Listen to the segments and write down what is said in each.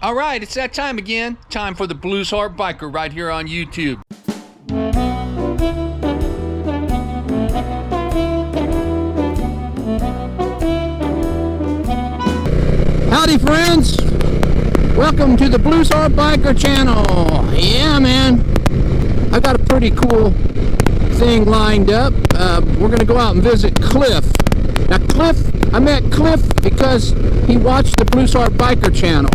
All right, it's that time again. Time for the Blues Heart Biker right here on YouTube. Howdy, friends. Welcome to the Blues Heart Biker channel. Yeah, man. I got a pretty cool thing lined up. We're going to go out and visit Cliff. Now, I met Cliff because he watched the Blues Heart Biker channel.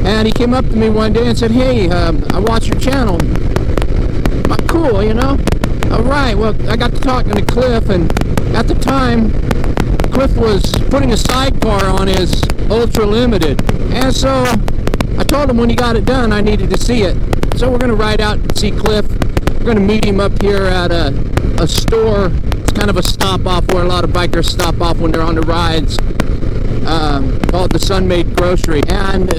And he came up to me one day and said, hey, I watch your channel. Cool, you know? All right, well, I got to talking to Cliff, and at the time, Cliff was putting a sidecar on his Ultra Limited. And so I told him when he got it done, I needed to see it. So we're going to ride out and see Cliff. We're going to meet him up here at a store. It's kind of a stop-off where a lot of bikers stop off when they're on the rides. Called the Sun-Made Grocery, and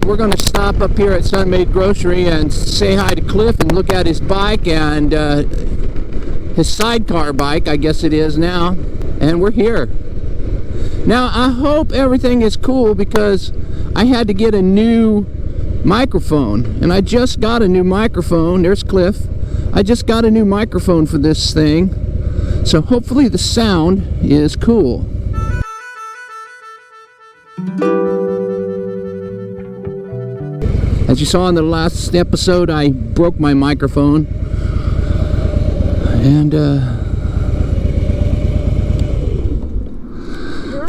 we're going to stop up here at Sun-Made Grocery and say hi to Cliff and look at his bike and his sidecar bike, I guess it is now, and we're here. Now, I hope everything is cool because I had to get a new microphone, and I just got a new microphone. There's Cliff. I just got a new microphone for this thing, so hopefully the sound is cool. As you saw in the last episode, I broke my microphone, and You're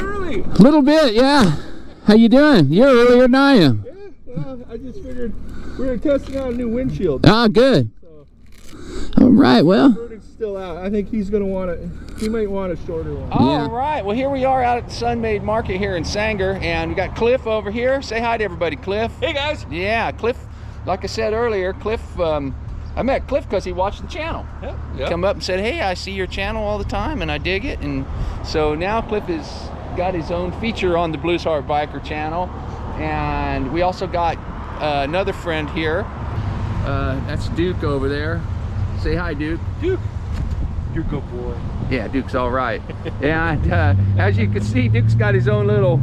early. A little bit, yeah. How you doing? You're earlier than I am. Yeah, well, I just figured we're testing out a new windshield. Ah, good. So, All right, well. the verdict's still out. I think he's gonna want it. He might want a shorter one. All right, well, here we are out at the Sun-Made Market here in Sanger, and we got Cliff over here. Say hi to everybody, Cliff. Hey guys. Yeah, Cliff, like I said earlier, Cliff, I met Cliff because he watched the channel. He come up and said, hey, I see your channel all the time, and I dig it. And so now Cliff has got his own feature on the Blues Heart Biker channel. And we also got another friend here. That's Duke over there. Say hi, Duke. Duke, you're a good boy. Yeah, Duke's all right. And as you can see, Duke's got his own little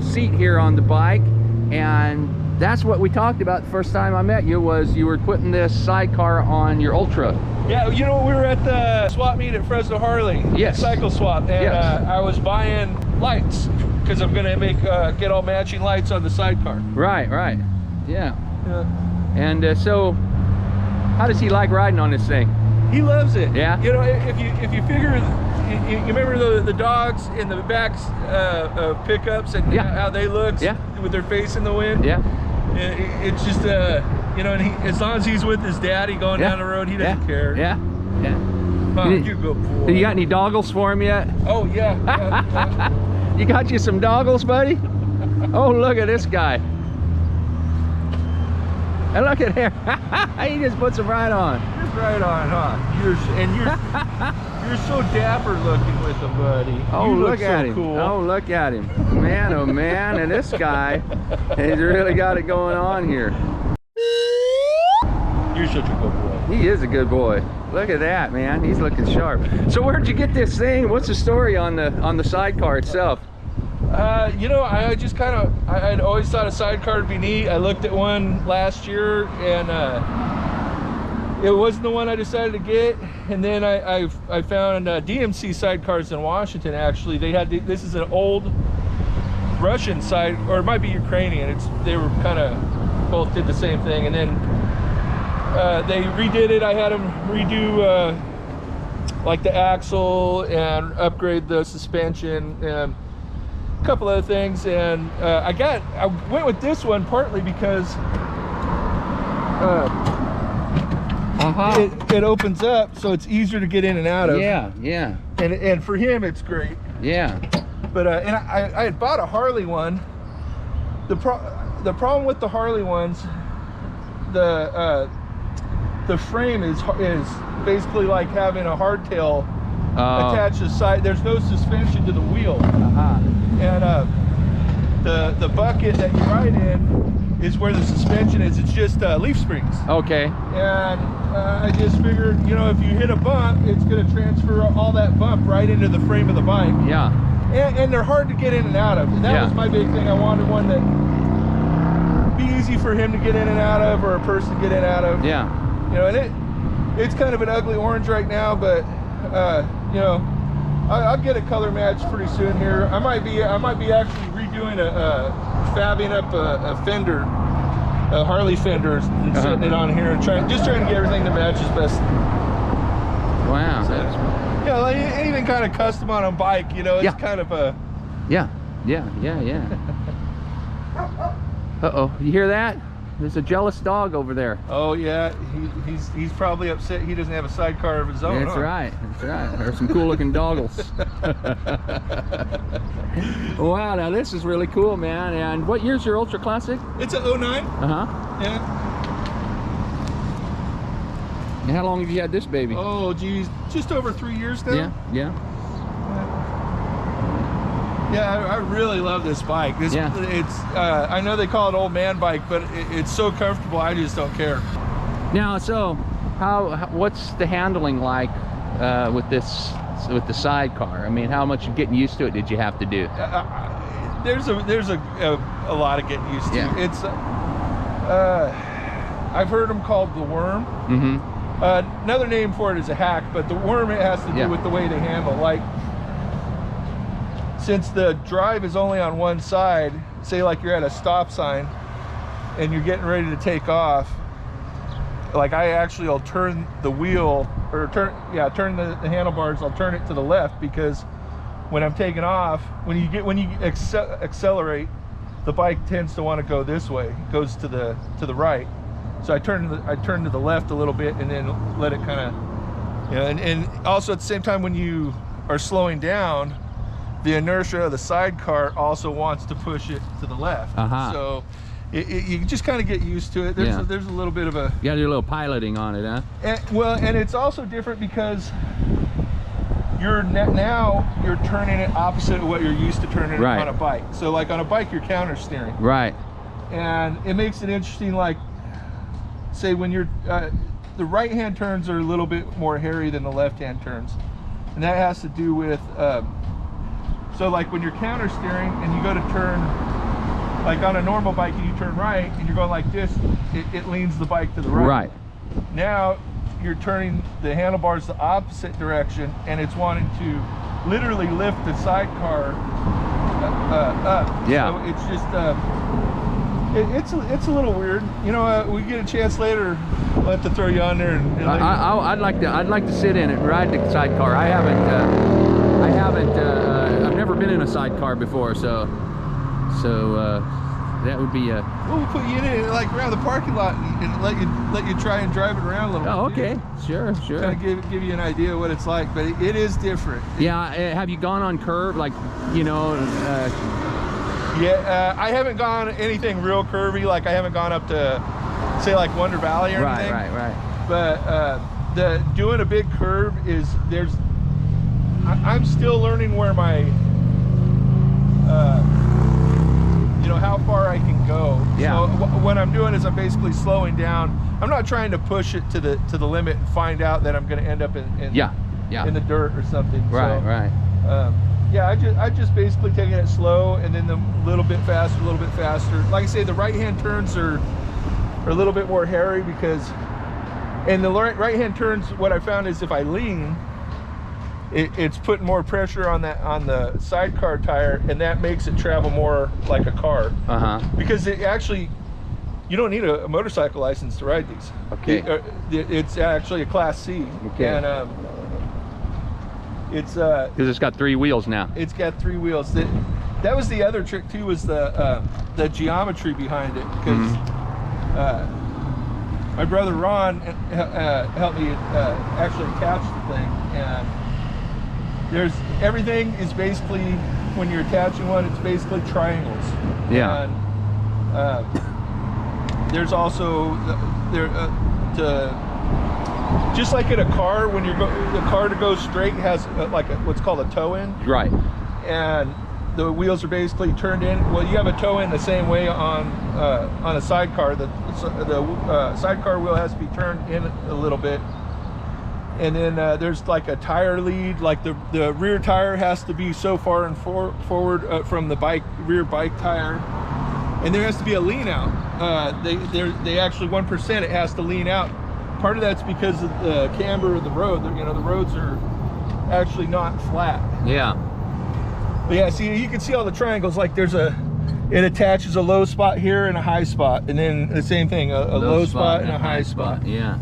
seat here on the bike, and that's what we talked about the first time I met you. Was you were putting this sidecar on your Ultra? Yeah, you know, we were at the swap meet at Fresno Harley. Yes. Cycle swap, and Yes. I was buying lights because I'm gonna get all matching lights on the sidecar. Right, right. Yeah. Yeah. And so, how does he like riding on this thing? He loves it. Yeah. You know, if you figure, you remember the dogs in the backs of pickups and Yeah. how they look with their face in the wind. Yeah. It's just you know, and as long as he's with his daddy going down the road, he doesn't care. Yeah. Yeah. Huh, you good boy. You got any doggles for him yet? Oh yeah. You got you some doggles, buddy? Oh, look at this guy. And look at him. He just puts them right on. Just right on, huh? You're so dapper looking with him, buddy. Oh, you look at so him. Cool. Oh, look at him. Man, oh man. And this guy has really got it going on here. You're such a good boy. He is a good boy. Look at that, man. He's looking sharp. So where'd you get this thing? What's the story on the sidecar itself? You know, I just kind of, I'd always thought a sidecar would be neat. I looked at one last year, and it wasn't the one I decided to get. And then I found DMC sidecars in Washington. Actually, they had this is an old Russian side, or it might be Ukrainian. They were kind of both did the same thing, and then they redid it. I had them redo like the axle and upgrade the suspension and a couple other things, and I went with this one partly because it opens up, so it's easier to get in and out of. Yeah, yeah. And for him, it's great. Yeah. But and I had bought a Harley one. The problem with the Harley ones, the frame is basically like having a hardtail attached to the side. There's no suspension to the wheel. And the bucket that you ride in is where the suspension is. It's just leaf springs. Okay. And I just figured, you know, if you hit a bump, it's going to transfer all that bump right into the frame of the bike. Yeah. And they're hard to get in and out of. And that was my big thing. I wanted one that easy for him to get in and out of, or a person to get in and out of. Yeah. You know, and it's kind of an ugly orange right now, but you know, I'll get a color match pretty soon here. I might be actually redoing fabbing up a fender, a Harley fender, and setting it on here and trying to get everything to match as best. Wow. So, yeah, like anything kind of custom on a bike, you know, it's kind of a. Yeah. Uh-oh, you hear that? There's a jealous dog over there. Oh yeah, he's probably upset he doesn't have a sidecar of his own. That's right. There's some cool looking doggles. Wow, now this is really cool, man. And what year's your Ultra Classic? It's a 09. Yeah. And how long have you had this baby? Oh geez, just over 3 years now. Yeah. Yeah, I really love this bike. It's I know they call it old man bike, but it's so comfortable. I just don't care. Now, so what's the handling like with the sidecar? I mean, how much of getting used to it did you have to do? There's a lot of getting used to. Yeah. It's I've heard them called the worm. Another name for it is a hack, but the worm, it has to do with the way they handle. Like, since the drive is only on one side, say like you're at a stop sign and you're getting ready to take off, like I actually will turn the wheel, or turn the handlebars, I'll turn it to the left, because when I'm taking off, when you accelerate, the bike tends to want to go this way. It goes to the right. So I turn to the left a little bit and then let it kind of, you know, and also at the same time when you are slowing down, the inertia of the sidecar also wants to push it to the left. So you just kind of get used to it. There's a little bit of a... You got to do a little piloting on it, huh? And it's also different because now you're turning it opposite of what you're used to turning it on a bike. So like on a bike, you're counter steering. Right. And it makes it interesting, like, say when you're... the right-hand turns are a little bit more hairy than the left-hand turns. And that has to do with... so like when you're counter steering and you go to turn, like on a normal bike and you turn right and you're going like this, it leans the bike to the right. Right. Now you're turning the handlebars the opposite direction and it's wanting to literally lift the sidecar up. Yeah. So it's just, it's a little weird. You know, we get a chance later, I'll have to throw you on there. And I'd like to sit in it and ride the sidecar. I've never been in a sidecar before, so that would be a... Well, we'll put you in it like around the parking lot and let you try and drive it around a little bit. Oh, okay. Sure. Kind of give you an idea of what it's like, but it is different. Yeah. Have you gone on curve, like, you know? I haven't gone anything real curvy. Like I haven't gone up to, say, like Wonder Valley or anything. Right. But doing a big curve is I'm still learning where my, you know, how far I can go. Yeah. So what I'm doing is I'm basically slowing down. I'm not trying to push it to the limit and find out that I'm going to end up in the dirt or something. Right. I just basically taking it slow and then a little bit faster. Like I say, the right-hand turns are a little bit more hairy because, and the right-hand turns, what I found is if I lean, it's putting more pressure on the sidecar tire, and that makes it travel more like a car. Because it actually, you don't need a motorcycle license to ride these. Okay. It's actually a Class C. Okay. And it's because it's got 3 wheels now. It's got 3 wheels. That was the other trick too, was the geometry behind it, because my brother Ron helped me actually attach the thing, and everything is basically, when you're attaching one, it's basically triangles. Yeah. And there's also just like in a car, when the car to go straight has what's called a toe in. Right. And the wheels are basically turned in. Well, you have a toe in the same way on a sidecar. The sidecar wheel has to be turned in a little bit. And then there's like a tire lead, like the rear tire has to be so far and forward from the rear bike tire. And there has to be a lean out. they actually 1% it has to lean out. Part of that's because of the camber of the road. You know, the roads are actually not flat. Yeah. But yeah, see, you can see all the triangles. Like it attaches a low spot here and a high spot, and then the same thing, a low spot and a high spot. Yeah.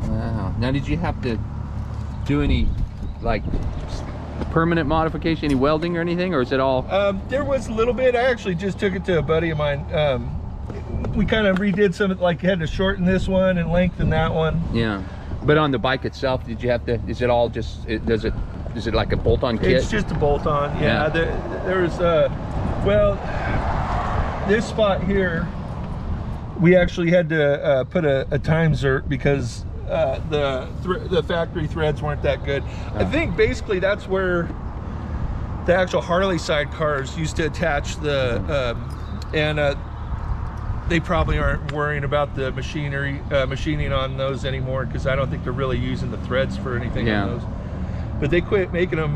Wow. Now, did you have to do any like permanent modification, any welding or anything, or is it all? There was a little bit. I actually just took it to a buddy of mine. We kind of redid some, like had to shorten this one and lengthen that one. Yeah. But on the bike itself, did you have to, is it all just, is it like a bolt-on kit? It's just a bolt-on, yeah. There's, well, this spot here, we actually had to put a time zert because the factory threads weren't that good. I think basically that's where the actual Harley sidecars used to attach the, they probably aren't worrying about the machining on those anymore, because I don't think they're really using the threads for anything on those. But they quit making them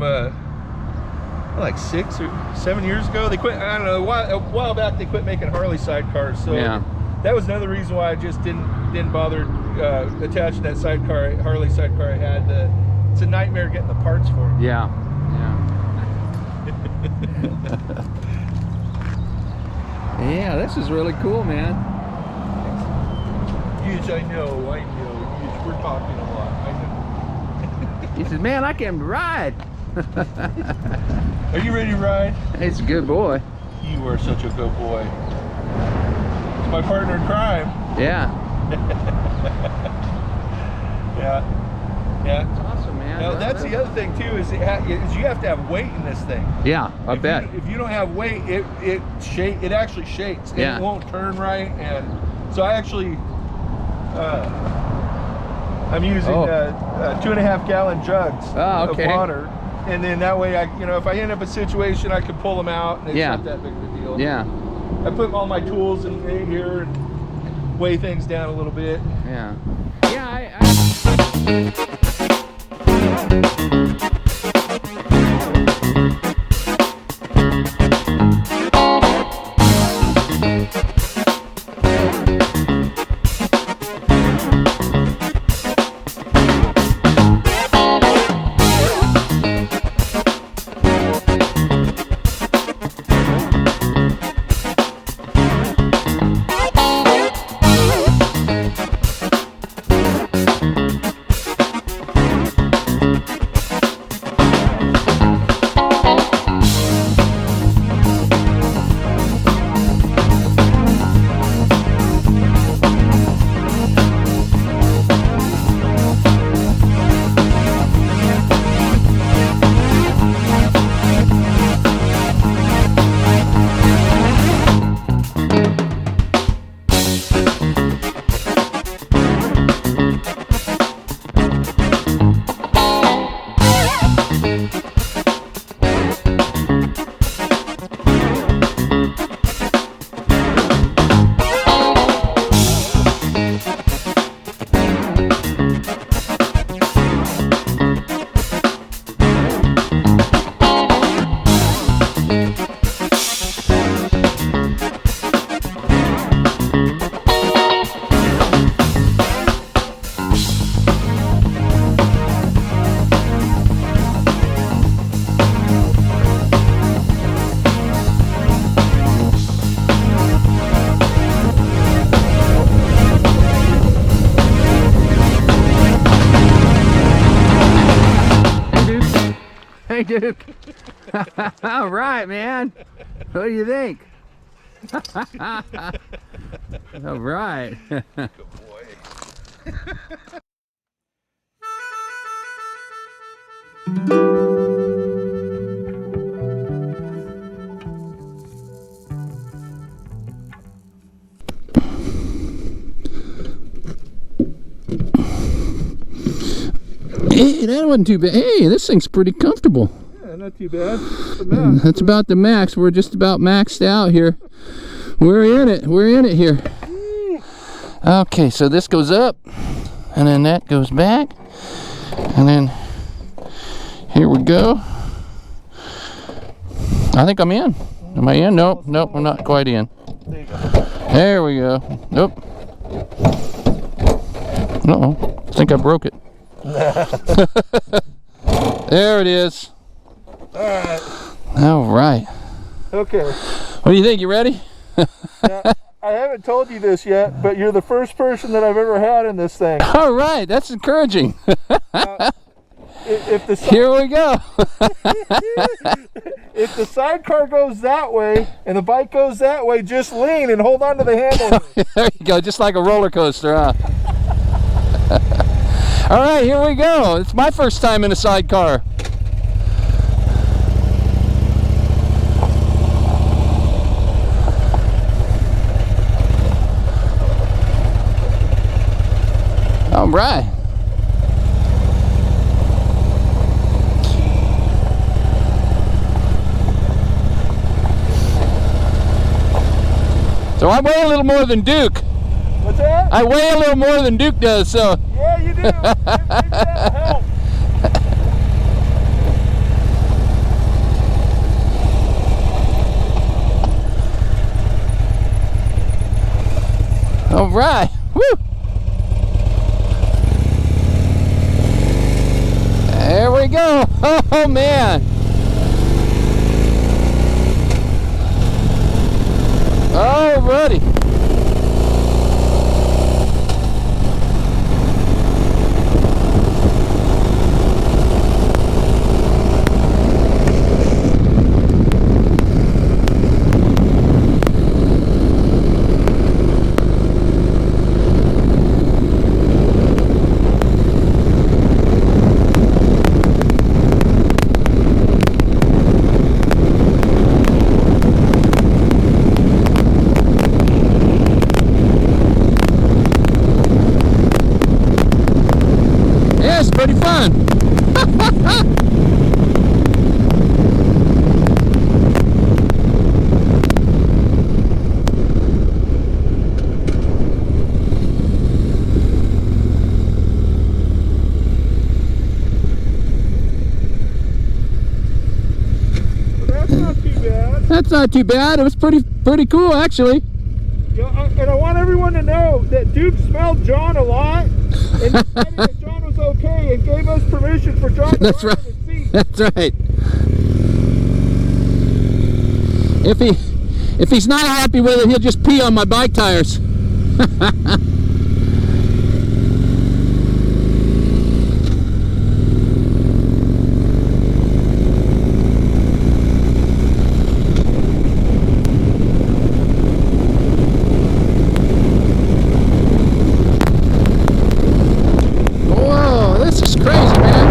like 6 or 7 years ago. They quit, I don't know, a while back they quit making Harley sidecars. So that was another reason why I just didn't bother attaching that sidecar, Harley sidecar I had. It's a nightmare getting the parts for it. Yeah. Yeah, this is really cool, man. Yes, I know. Yes, we're talking a lot. I know. He says, man, I can ride. Are you ready to ride? He's a good boy. You are such a good boy. It's my partner in crime. Yeah. Yeah. It's awesome, man. Now, that's the other thing too, is you have to have weight in this thing. Yeah, I bet. If you don't have weight, it actually shakes. Yeah. It won't turn right, and so I actually I'm using 2.5 gallon jugs of water, and then that way if I end up in a situation, I can pull them out, and it's not that big of a deal. Yeah. I put all my tools in here and weigh things down a little bit. Yeah. Yeah, Hey, Duke. All right, man. What do you think? All right. Good boy. Hey, that wasn't too bad. Hey, this thing's pretty comfortable. Yeah, not too bad. That's about the max. We're just about maxed out here. We're in it. We're in it here. Okay, so this goes up, and then that goes back, and then here we go. I think I'm in. Am I in? Nope, nope, we're not quite in. There you go. There we go. Nope. Uh-oh. I think I broke it. There it is. Alright. All right. Okay. What do you think? You ready? Now, I haven't told you this yet, but you're the first person that I've ever had in this thing. All right. That's encouraging. If the Here we go. if the sidecar goes that way and the bike goes that way, just lean and hold on to the handle. There you go. Just like a roller coaster, huh? All right, here we go. It's my first time in a sidecar. All right. So I weigh a little more than Duke. What's that? I weigh a little more than Duke does, so. Yeah, you do. Maybe that'll help. All right. Woo! There we go. Oh, man. Alrighty. Pretty fun. That's not too bad. That's not too bad. It was pretty cool, actually. Yeah, and I want everyone to know that Duke smelled John a lot and decided that John was okay and gave us permission for John to That's ride right. in his seat. That's right. If he's not happy with it, he'll just pee on my bike tires. Whoa, this is crazy, man.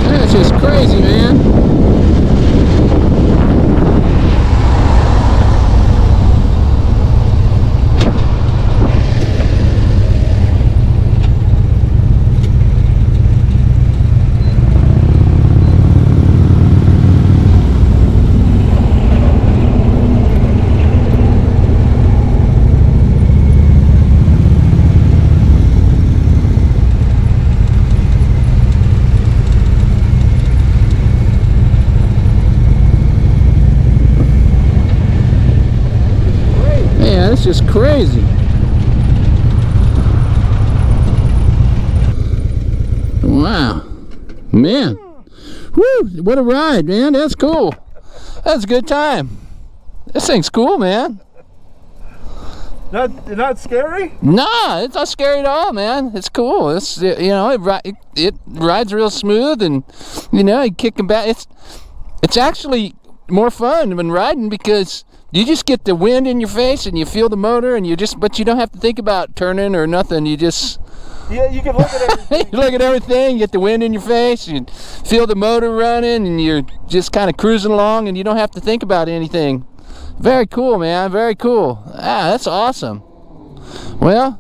That's just crazy, man. That's just crazy. Wow. Man. Woo, what a ride, man. That's cool. That's a good time. This thing's cool, man. Not scary? Nah, it's not scary at all, man. It's cool. It's, you know, it rides real smooth, and you know, you kick them back. It's actually more fun than riding because you just get the wind in your face and you feel the motor, and but you don't have to think about turning or nothing. You just you can look at everything. you look at everything, you get the wind in your face, you feel the motor running, and you're just kind of cruising along, and you don't have to think about anything. Very cool, man. Very cool. Ah, that's awesome. Well,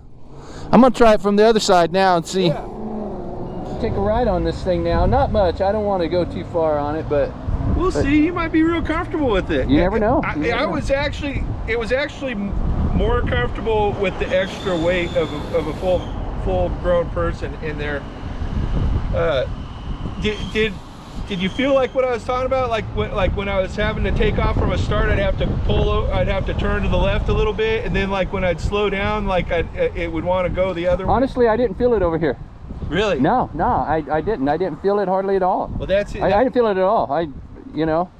I'm gonna try it from the other side now and see. Yeah. Take a ride on this thing now. Not much. I don't want to go too far on it, but we'll see. You might be real comfortable with it. You never know. It was actually more comfortable with the extra weight of a full grown person in there. Did you feel like what I was talking about? Like when I was having to take off from a start, I'd have to turn to the left a little bit, and then like when I'd slow down, like it would want to go the other way. Honestly, I didn't feel it over here. Really? No, I didn't. I didn't feel it hardly at all. Well, that's it. I didn't feel it at all. You know.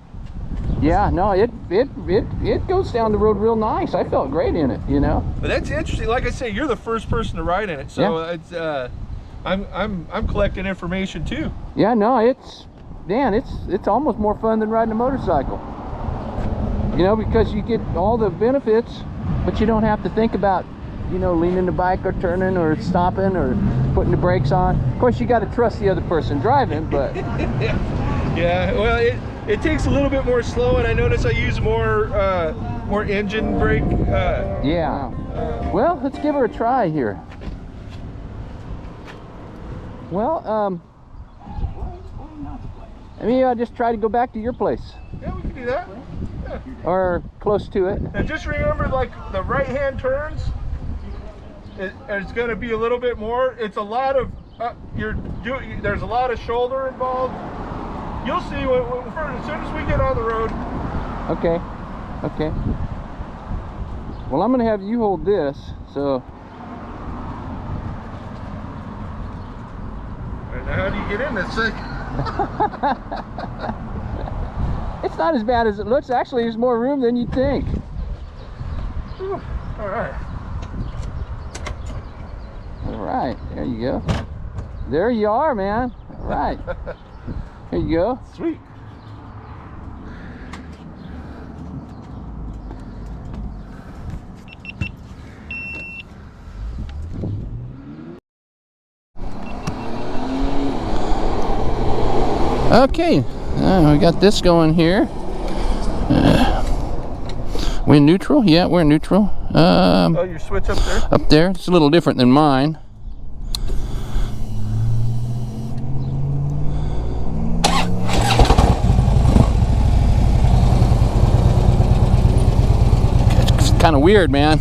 Yeah, no, it goes down the road real nice. I felt great in it, you know. But that's interesting. Like I say, you're the first person to ride in it, so yeah. It's I'm collecting information too. Yeah, no, it's almost more fun than riding a motorcycle. You know, because you get all the benefits, but you don't have to think about, you know, leaning the bike or turning or stopping or putting the brakes on. Of course, you got to trust the other person driving, but yeah, well, it takes a little bit more slow, and I notice I use more engine brake. Yeah. Well, let's give her a try here. Well, maybe I'll just try to go back to your place. Yeah, we can do that. Yeah. Or close to it. And just remember, like the right-hand turns, it's going to be a little bit more. It's a lot of there's a lot of shoulder involved. You'll see as soon as we get on the road. Okay. Okay. Well, I'm going to have you hold this, so. Right, now, how do you get in this thing? It's not as bad as it looks. Actually, there's more room than you'd think. Whew. All right. All right. There you go. There you are, man. All right. Here you go. Sweet. Okay, we got this going here. We're neutral? Yeah, we're neutral. Oh, your switch up there? Up there. It's a little different than mine. It's kind of weird, man.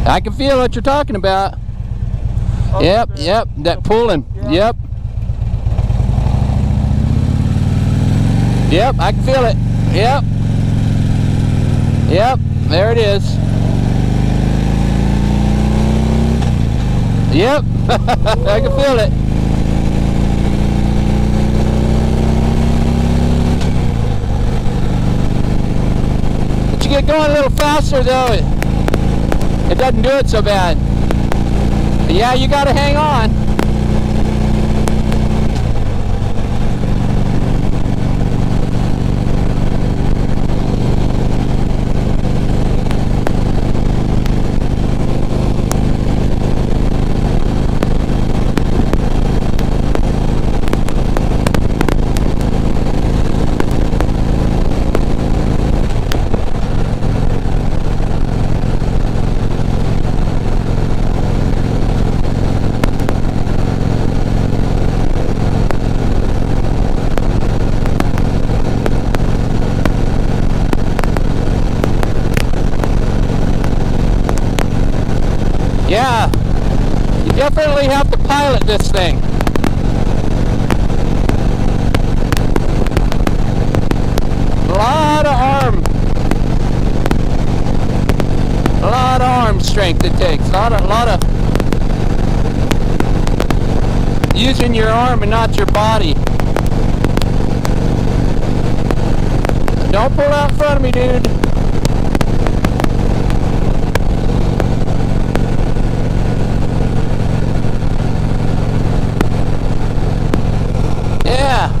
I can feel what you're talking about. Oh, yep, yep, that pulling. Yeah. Yep. Yep, I can feel it. Yep. Yep, there it is. Yep, I can feel it. But you get going a little faster though. It doesn't do it so bad. But yeah, you gotta hang on. Yeah, you definitely have to pilot this thing. A lot of arm strength it takes. A lot of using your arm and not your body. Don't pull out in front of me, dude. Yeah.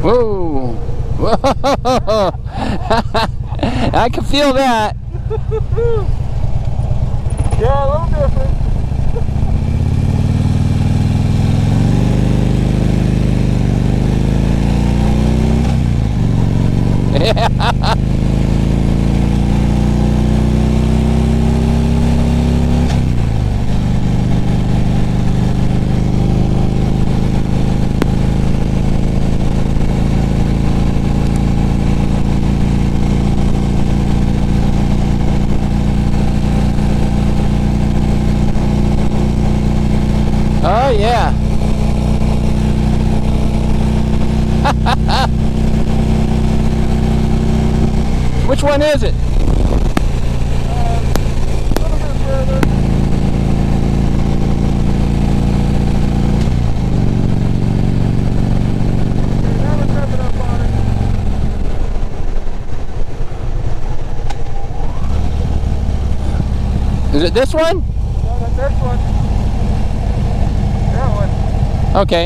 Whoa! Whoa! I can feel that. Yeah, a little different. Yeah. Oh yeah. Which one is it? A little bit further. Now we're coming up on it. Is it this one? No, not this one. That one. Okay.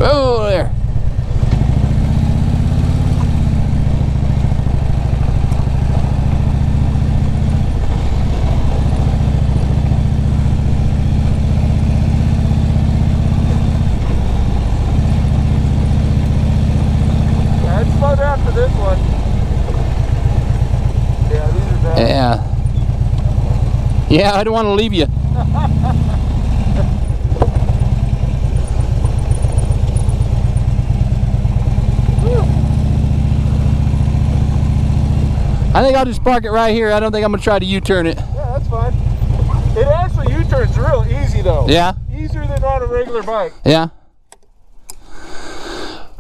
Oh, there. Yeah, it's slow down for this one. Yeah, these are bad. Yeah. Yeah, I don't want to leave you. I think I'll just park it right here. I don't think I'm going to try to U-turn it. Yeah, that's fine. It actually U-turns real easy though. Yeah? Easier than on a regular bike. Yeah.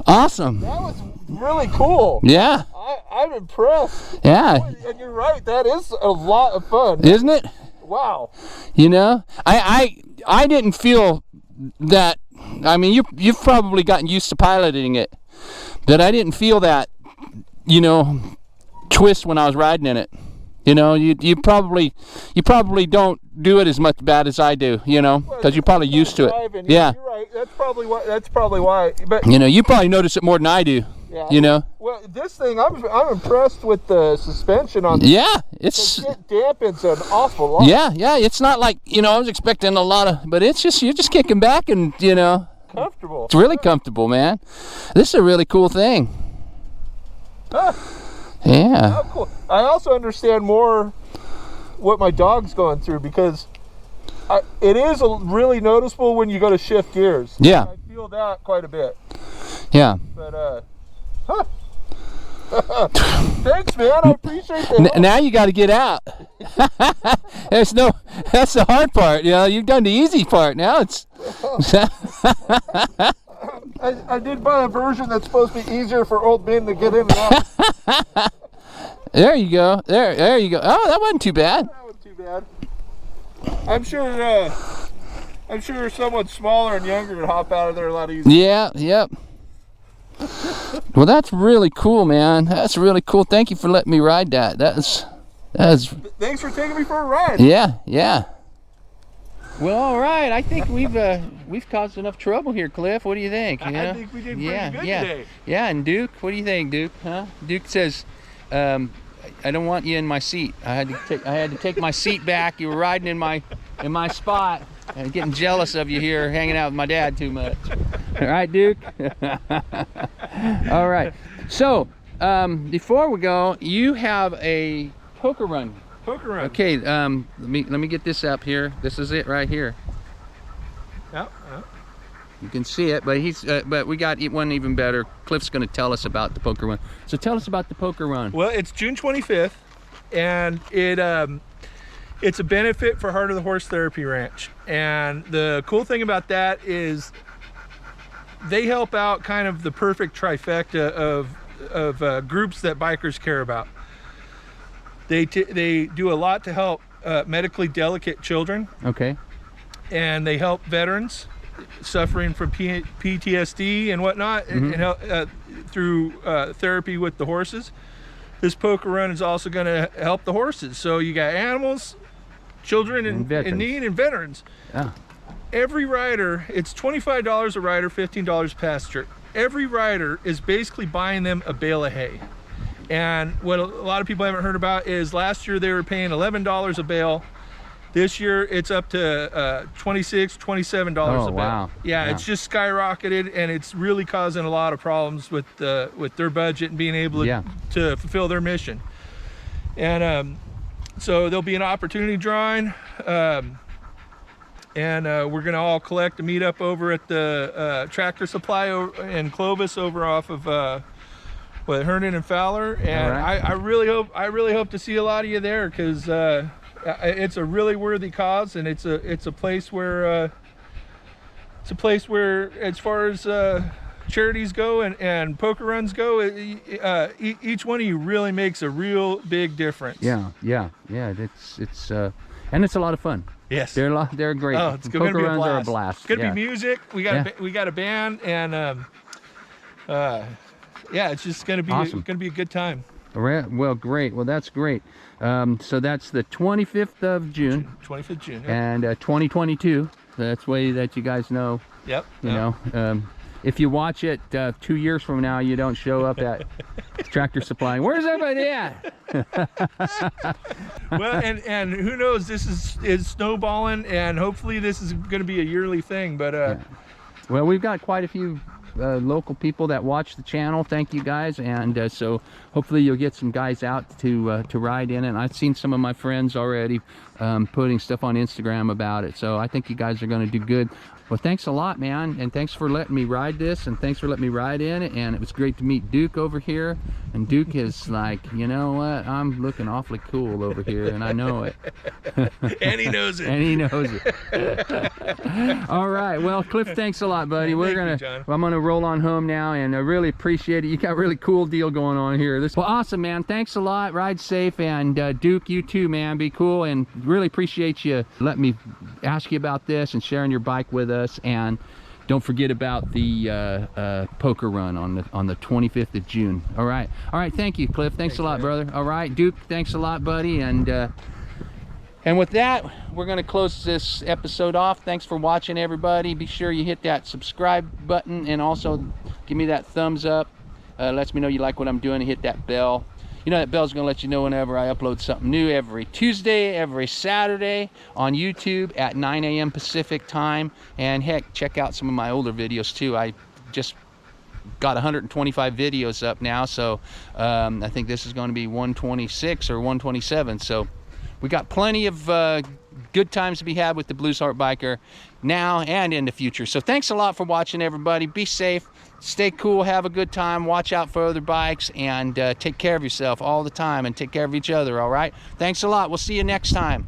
Awesome. That was really cool. Yeah. I'm impressed. Yeah. And you're right, that is a lot of fun. Isn't it? Wow. You know, I didn't feel that. I mean, you've probably gotten used to piloting it, but I didn't feel that, you know, twist when I was riding in it. You know, you probably don't do it as much bad as I do, you know, because you're probably used to it. Driving. Yeah. You're right. That's probably why. But you know, you probably notice it more than I do. yeah, You know. Well, this thing, I'm impressed with the suspension on this. Yeah, it's. It dampens an awful lot. Yeah, it's not like, you know, I was expecting a lot of, but it's just, you're just kicking back and, you know, Comfortable. it's really comfortable, man. This is a really cool thing. Huh. Yeah. Oh, cool. I also understand more what my dog's going through because it is really noticeable when you go to shift gears. Yeah. I feel that quite a bit. Yeah. But, huh. Thanks, man. I appreciate that. Now you got to get out. That's the hard part. You know, you've done the easy part. Now it's. I did buy a version that's supposed to be easier for old men to get in and out. There you go. There you go. Oh, that wasn't too bad. That wasn't too bad. I'm sure someone smaller and younger would hop out of there a lot easier. Yeah. Yep. Well, that's really cool, man. That's really cool. Thank you for letting me ride that. That's. Thanks for taking me for a ride. Yeah. Well, all right. I think we've caused enough trouble here, Cliff. What do you think? You know? I think we did pretty good today. Yeah, and Duke, what do you think, Duke? Huh? Duke says, I don't want you in my seat. I had to take my seat back. You were riding in my spot. I'm getting jealous of you here, hanging out with my dad too much. All right, Duke. All right. So before we go, you have a poker run Poker run. Okay, let me get this up here. This is it right here. Yep. You can see it, but we got one even better. Cliff's going to tell us about the poker run. So tell us about the poker run. Well, it's June 25th, and it's a benefit for Heart of the Horse Therapy Ranch. And the cool thing about that is they help out kind of the perfect trifecta of groups that bikers care about. They do a lot to help medically delicate children. Okay. And they help veterans suffering from PTSD and whatnot, and help through therapy with the horses. This poker run is also going to help the horses. So you got animals, children in need, and veterans. Yeah. Every rider, it's $25 a rider, $15 passenger. Every rider is basically buying them a bale of hay. And what a lot of people haven't heard about is last year they were paying $11 a bale. This year it's up to $26, $27 a bale. Wow. Yeah, it's just skyrocketed, and it's really causing a lot of problems with their budget and being able to fulfill their mission. And so there'll be an opportunity drawing, and we're gonna all collect a meetup over at the Tractor Supply in Clovis, over off of Herndon and Fowler. And right. I really hope to see a lot of you there, because it's a really worthy cause, and it's a place where as far as charities go and poker runs go, each one of you really makes a real big difference. Yeah. It's and it's a lot of fun. Yes, they're great. Oh, it's poker gonna be a runs blast. are a blast. It's gonna be music. We got a band, and it's just gonna be awesome. Gonna be a good time. All right. Well, great. Well, that's great. So that's the 25th of June. 25th June. Yep. And 2022. That's way that you guys know. Yep. You know, if you watch it 2 years from now, you don't show up at Tractor Supply. Where's everybody at? Well, and who knows? This is snowballing, and hopefully this is going to be a yearly thing. But well, we've got quite a few local people that watch the channel. Thank you guys, and so hopefully you'll get some guys out to ride in it. And I've seen some of my friends already putting stuff on Instagram about it, so I think you guys are going to do good. Well, thanks a lot, man, and thanks for letting me ride this, and thanks for letting me ride in it. And it was great to meet Duke over here. And Duke is like, you know what, I'm looking awfully cool over here, and I know it. And he knows it. And he knows it. All right, well, Cliff, thanks a lot, buddy. I'm gonna roll on home now, and I really appreciate it. You got a really cool deal going on here. Well, awesome, man. Thanks a lot. Ride safe, and Duke, you too, man. Be cool, and really appreciate you letting me ask you about this and sharing your bike with us. And don't forget about the poker run on the 25th of June. All right, thank you, Cliff. Thanks a lot, brother. All right, Duke, thanks a lot, buddy. And with that, we're going to close this episode off. Thanks for watching, everybody. Be sure you hit that subscribe button, and also give me that thumbs up. Lets me know you like what I'm doing, and hit that bell. You know, that bell's gonna let you know whenever I upload something new, every Tuesday, every Saturday on YouTube at 9 a.m. Pacific time. And heck, check out some of my older videos too. I just got 125 videos up now, so I think this is going to be 126 or 127. So we got plenty of good times to be had with the Blues Heart Biker now and in the future. So thanks a lot for watching, everybody. Be safe, stay cool, have a good time, watch out for other bikes, and take care of yourself all the time, and take care of each other. All right, thanks a lot. We'll see you next time.